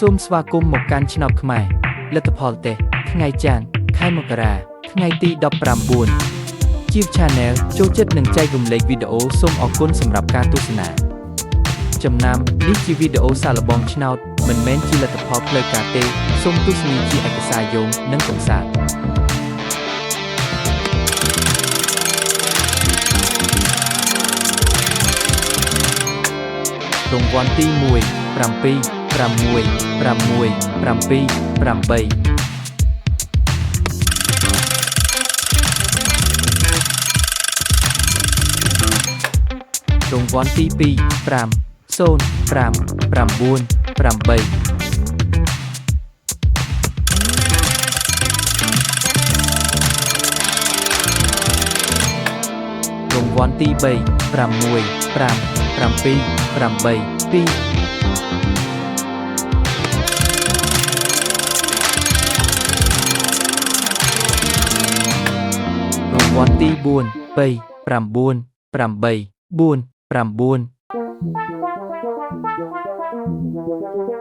សូមស្វាគមន៍មកកាន់ឆ្នោតខ្មែរលទ្ធផលតេស្តថ្ងៃច័ន្ទខែមករាថ្ងៃទី19 ជា Channel ចូលចិត្តនិងចែករំលែកវីដេអូសូមអរគុណសម្រាប់ការទស្សនាចំណាំនេះជាវីដេអូសាកល្បងឆ្នោតមិនមែនជាលទ្ធផលផ្លូវការទេសូមទស្សនាជាឯកសារយោងនិងកំសាន្តរង្វាន់ទី1 7 6 6 7 8 រង្វាន់ទី2 5 0 5 9 8រង្វាន់ទី3 6 5 7 8 2រង្វាន់ទី4 3 9 8 4 9រង្